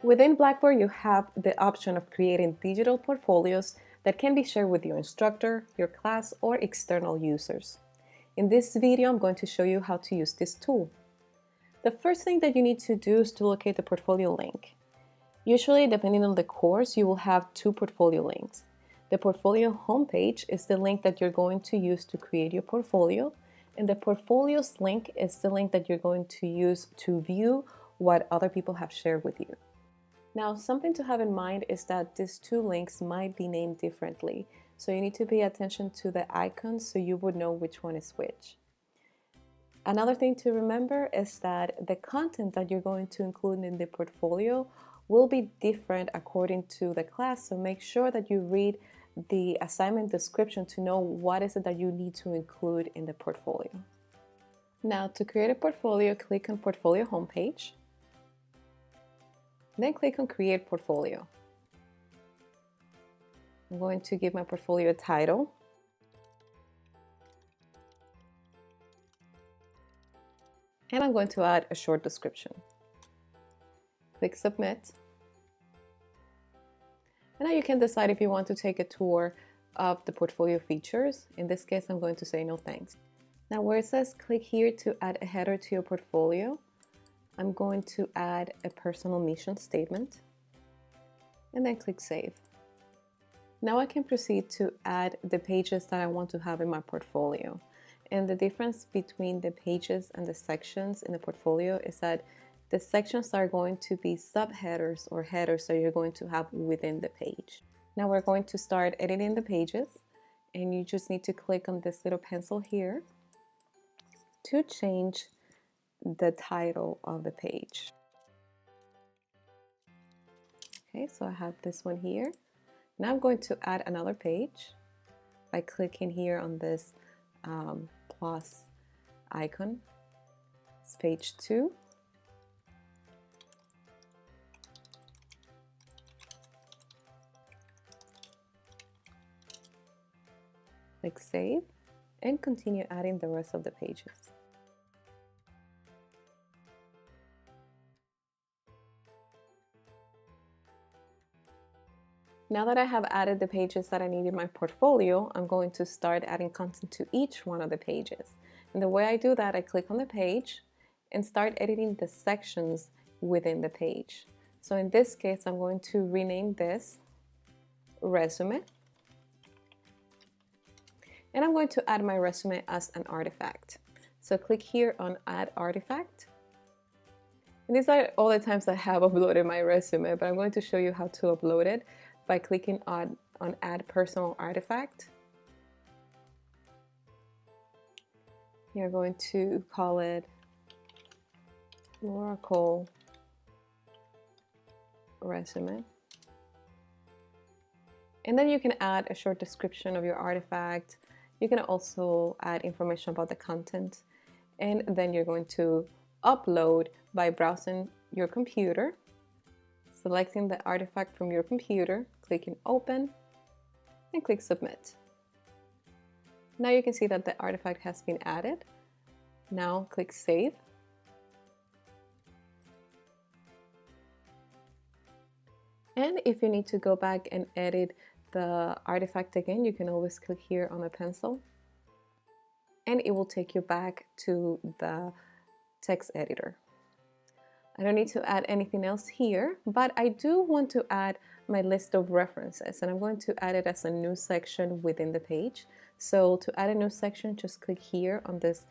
Within Blackboard, you have the option of creating digital portfolios that can be shared with your instructor, your class, or external users. In this video, I'm going to show you how to use this tool. The first thing that you need to do is to locate the portfolio link. Usually, depending on the course, you will have two portfolio links. The portfolio homepage is the link that you're going to use to create your portfolio, and the portfolios link is the link that you're going to use to view what other people have shared with you. Now, something to have in mind is that these two links might be named differently, so you need to pay attention to the icons so you would know which one is which. Another thing to remember is that the content that you're going to include in the portfolio will be different according to the class, so make sure that you read the assignment description to know what is it that you need to include in the portfolio. Now, to create a portfolio, click on Portfolio Homepage. Then click on Create Portfolio. I'm going to give my portfolio a title. And I'm going to add a short description. Click Submit. And now you can decide if you want to take a tour of the portfolio features. In this case, I'm going to say no thanks. Now where it says click here to add a header to your portfolio, I'm going to add a personal mission statement and then click Save. Now I can proceed to add the pages that I want to have in my portfolio. And the difference between the pages and the sections in the portfolio is that the sections are going to be subheaders or headers that you're going to have within the page. Now we're going to start editing the pages, and you just need to click on this little pencil here to change the title of the page. Okay, so I have this one here. Now I'm going to add another page by clicking here on this plus icon. It's page 2. Click Save and continue adding the rest of the pages. Now that I have added the pages that I need in my portfolio, I'm going to start adding content to each one of the pages. And the way I do that, I click on the page and start editing the sections within the page. So in this case, I'm going to rename this Resume. And I'm going to add my resume as an artifact. So click here on Add Artifact. And these are all the times I have uploaded my resume, but I'm going to show you how to upload it by clicking on Add Personal Artifact. You're going to call it Oracle Resume. And then you can add a short description of your artifact. You can also add information about the content. And then you're going to upload by browsing your computer, selecting the artifact from your computer, clicking Open, and click Submit. Now you can see that the artifact has been added. Now click Save. And if you need to go back and edit the artifact again, you can always click here on a pencil and it will take you back to the text editor. I don't need to add anything else here, but I do want to add my list of references, and I'm going to add it as a new section within the page. So to add a new section, just click here on this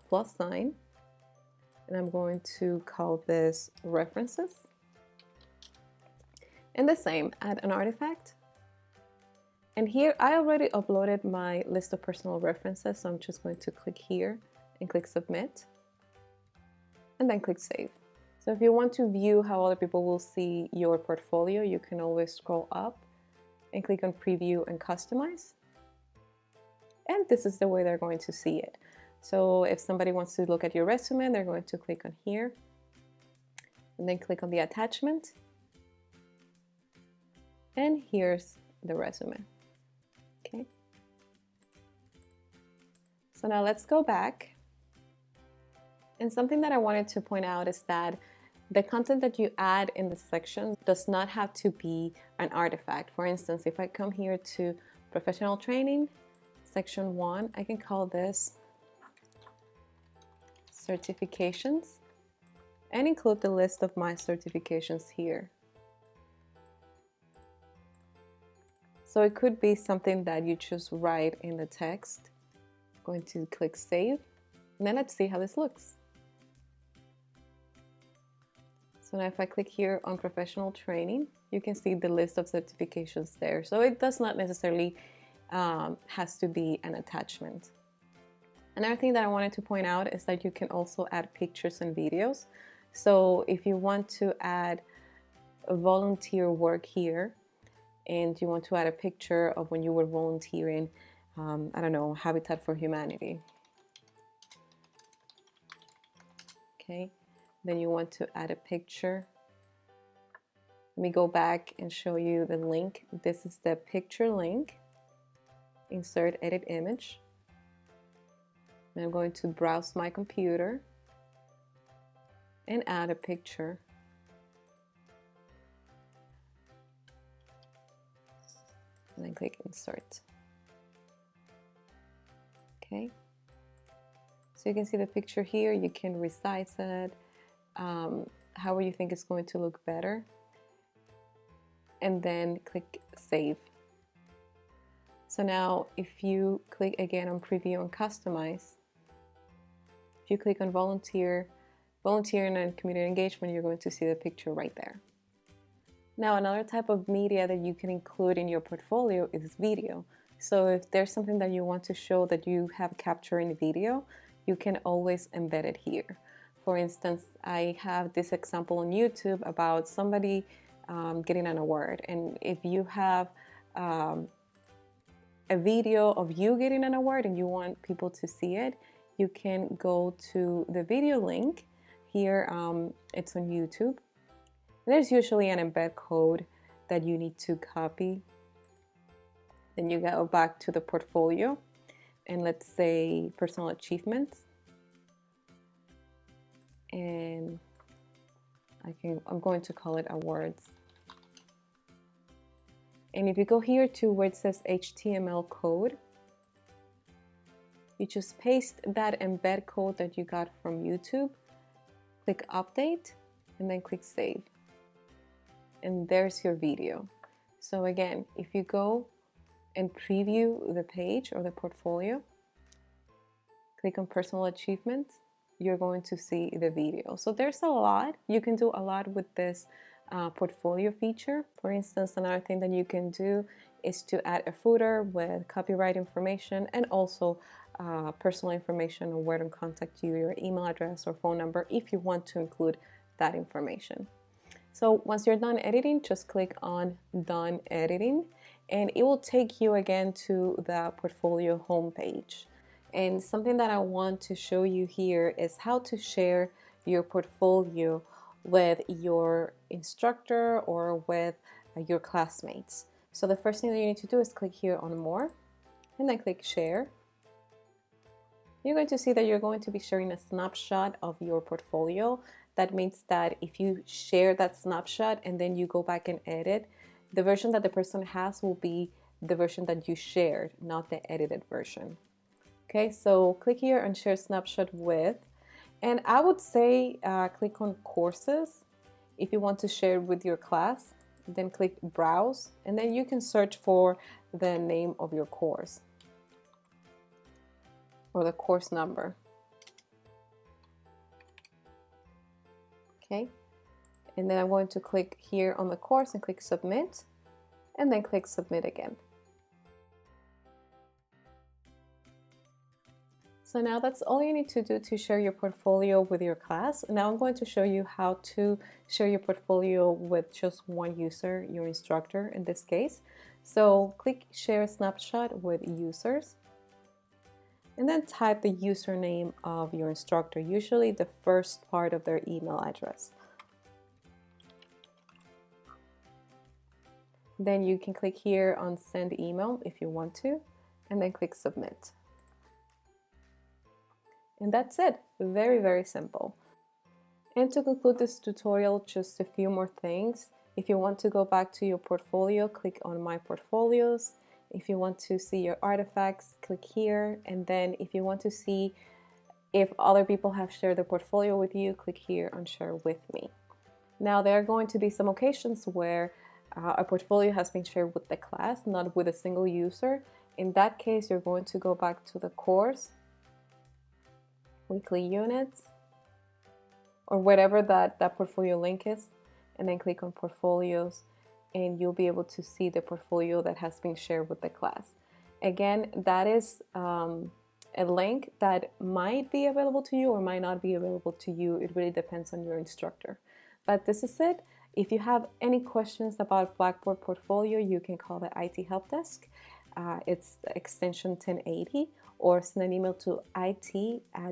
plus sign, and I'm going to call this References. And the same, add an artifact. And here I already uploaded my list of personal references, so I'm just going to click here and click Submit, and then click Save. So if you want to view how other people will see your portfolio, you can always scroll up and click on Preview and Customize. And this is the way they're going to see it. So if somebody wants to look at your resume, they're going to click on here and then click on the attachment. And here's the resume. Okay. So now let's go back And something that I wanted to point out is that the content that you add in the section does not have to be an artifact. For instance, if I come here to professional training, section 1, I can call this certifications and include the list of my certifications here. So it could be something that you just write in the text. I'm going to click save, and then let's see how this looks. So now if I click here on professional training, you can see the list of certifications there. So it does not necessarily has to be an attachment. Another thing that I wanted to point out is that you can also add pictures and videos. So if you want to add a volunteer work here, and you want to add a picture of when you were volunteering, I don't know, Habitat for Humanity. Okay, then you want to add a picture. Let me go back and show you the link. This is the picture link. Insert edit image. And I'm going to browse my computer and add a picture. And then click insert. Okay, so you can see the picture here. You can resize it however you think it's going to look better, and then click save. So now if you click again on preview and customize, if you click on volunteering and community engagement, you're going to see the picture right there. Now, another type of media that you can include in your portfolio is video. So if there's something that you want to show that you have captured in video, you can always embed it here. For instance, I have this example on YouTube about somebody getting an award. And if you have a video of you getting an award and you want people to see it, you can go to the video link here. It's on YouTube. There's usually an embed code that you need to copy. Then you go back to the portfolio and let's say personal achievements. And I'm going to call it awards. And if you go here to where it says HTML code, you just paste that embed code that you got from YouTube, click update, and then click save. And there's your video. So again, if you go and preview the page or the portfolio, click on personal achievements, you're going to see the video. So there's a lot. You can do a lot with this portfolio feature. For instance, another thing that you can do is to add a footer with copyright information and also personal information on where to contact you, your email address or phone number if you want to include that information. So once you're done editing, just click on Done Editing, and it will take you again to the portfolio homepage. And something that I want to show you here is how to share your portfolio with your instructor or with your classmates. So the first thing that you need to do is click here on More, and then click Share. You're going to see that you're going to be sharing a snapshot of your portfolio. That means that if you share that snapshot and then you go back and edit, the version that the person has will be the version that you shared, not the edited version. Okay, so click here on Share Snapshot With, and I would say click on Courses if you want to share with your class. Then click Browse, and then you can search for the name of your course or the course number. Okay, and then I'm going to click here on the course and click Submit, and then click Submit again. So now that's all you need to do to share your portfolio with your class. Now I'm going to show you how to share your portfolio with just one user, your instructor in this case. So click Share Snapshot with Users, and then type the username of your instructor, usually the first part of their email address. Then you can click here on Send Email if you want to, and then click Submit. And that's it. Very, very simple. And to conclude this tutorial, just a few more things. If you want to go back to your portfolio, click on My Portfolios. If you want to see your artifacts, click here. And then if you want to see if other people have shared their portfolio with you, click here on Share with Me. Now, there are going to be some occasions where a portfolio has been shared with the class, not with a single user. In that case, you're going to go back to the course, weekly units, or whatever that portfolio link is, and then click on portfolios, and you'll be able to see the portfolio that has been shared with the class. Again, that is a link that might be available to you or might not be available to you. It really depends on your instructor. But this is it. If you have any questions about Blackboard Portfolio, you can call the IT Help Desk. It's extension 1080, or send an email to it@usi.edu.